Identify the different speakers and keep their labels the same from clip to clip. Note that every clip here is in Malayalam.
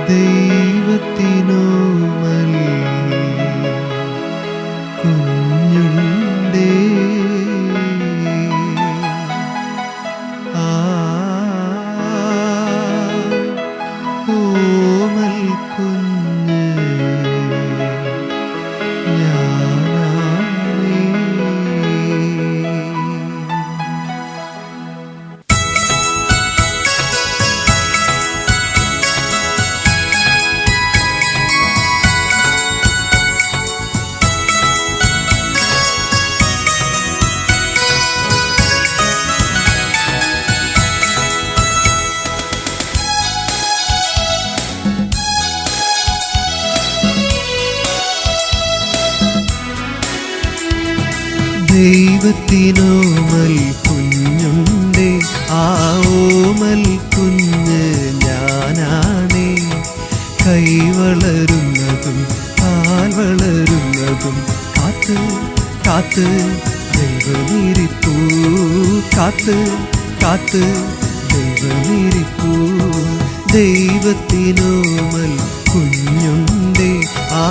Speaker 1: ദൈവത്തിനോമൽ കുഞ്ഞുണ്ടേ ഓമൽ കുഞ്ഞ് ഞാനാണേ. ദൈവത്തിനോമൽ കുഞ്ഞുണ്ടേ, ആ ഓമൽ കുഞ്ഞ് ഞാനാണേ. കൈ വളരുന്നതും കാൽ വളരുന്നതും കാത്ത് കാത്ത് ദൈവമിരിപ്പൂ, കാത്ത് കാത്ത് ദൈവമിരിപ്പൂ. ദൈവത്തിനോമൽ കുഞ്ഞുണ്ടേ, ആ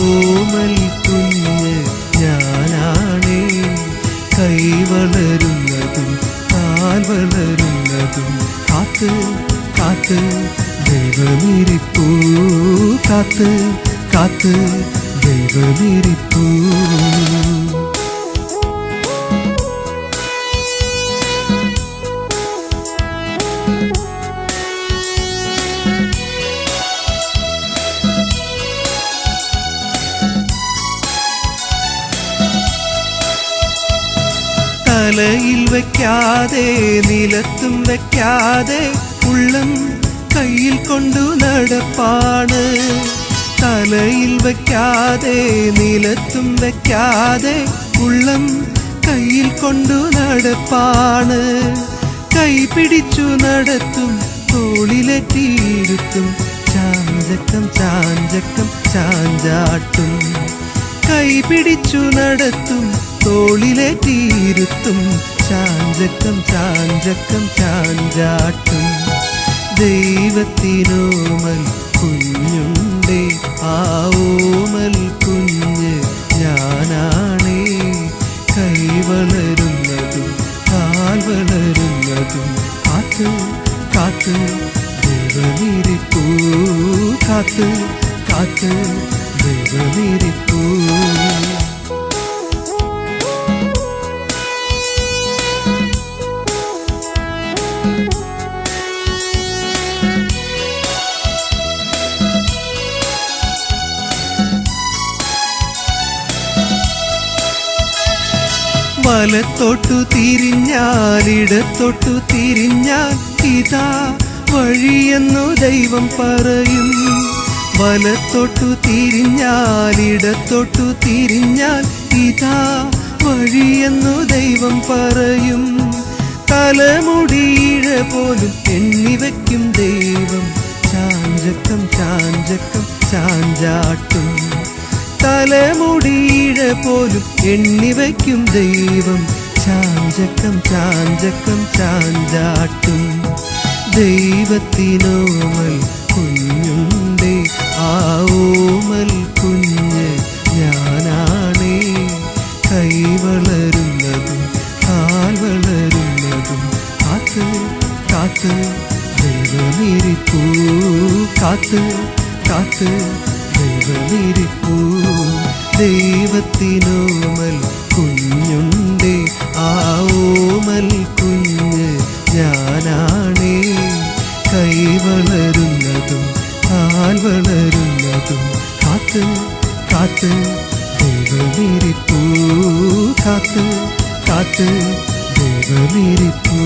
Speaker 1: ഓമൽ കുഞ്ഞ് ഞാനാണേ. കൈ വളരുന്നതും കാൽ വളരുന്നതും കാത്ത് കാത്ത് ദൈവമിരിപ്പൂ, കാത്ത് കാത്ത് ദൈവമിരിപ്പൂ. തലയിൽ വയ്ക്കാതെ നിലത്തും വയ്ക്കാതെ ഉള്ളം കയ്യിൽ കൊണ്ടു നടപ്പാണ്. തലയിൽ വയ്ക്കാതെ നിലത്തും വയ്ക്കാതെ ഉള്ളം കയ്യിൽ കൊണ്ടു നടപ്പാണ്. കൈ പിടിച്ചു നടത്തും തോളിലെത്തിയിരുത്തും ചാഞ്ചക്കം ചാഞ്ചക്കം ചാഞ്ചാട്ടും. കൈ പിടിച്ചു നടത്തും തോളിലേറ്റിയിരുത്തും ചാഞ്ചക്കം ചാഞ്ചക്കം ചാഞ്ചാട്ടും. ദൈവത്തിനോമൽ കുഞ്ഞുണ്ടേ, ആ ഓമൽ കുഞ്ഞ് ഞാനാണേ. കൈ വളരുന്നതും കാൽ വളരുന്നതും കാത്ത് കാത്ത് ദൈവമിരിപ്പൂ, കാത്ത് കാത്ത് ദൈവമിരിപ്പൂ. വലത്തോട്ടു തിരിഞ്ഞാൽ ഇടത്തോട്ടു തിരിഞ്ഞാൽ ഇതാ വഴിയെന്നു ദൈവം പറയും. വലത്തോട്ടു തിരിഞ്ഞാൽ ഇടത്തോട്ടു തിരിഞ്ഞാൽ ഇതാ വഴിയെന്നു ദൈവം പറയും. തലമുടിയിഴ പോലും എണ്ണിവയ്ക്കും ദൈവം ചാഞ്ചക്കം ചാഞ്ചക്കം ചാഞ്ചാട്ടും. തലമുടിയിഴ പോലും എണ്ണിവയ്ക്കും ദൈവം ചാഞ്ചക്കം ചാഞ്ചക്കം ചാഞ്ചാട്ടും. ദൈവത്തിനോമൽ കുഞ്ഞുണ്ടേ, ആ ഓമൽ കുഞ്ഞ് ഞാനാണേ. കൈ വളരുന്നതും കാൽ വളരുന്നതും കാത്ത് കാത്ത് ദൈവമിരിപ്പൂ, കാത്ത് കാത്ത് ദൈവമിരിപ്പൂ. ദൈവത്തിനോമൽ കുഞ്ഞുണ്ടേ, ആ ഓമൽ കുഞ്ഞ് ഞാനാണേ. കൈ വളരുന്നതും കാൽ വളരുന്നതും കാത്ത് കാത്ത് ദൈവമിരിപ്പൂ, കാത്ത് കാത്ത് ദൈവമിരിപ്പൂ.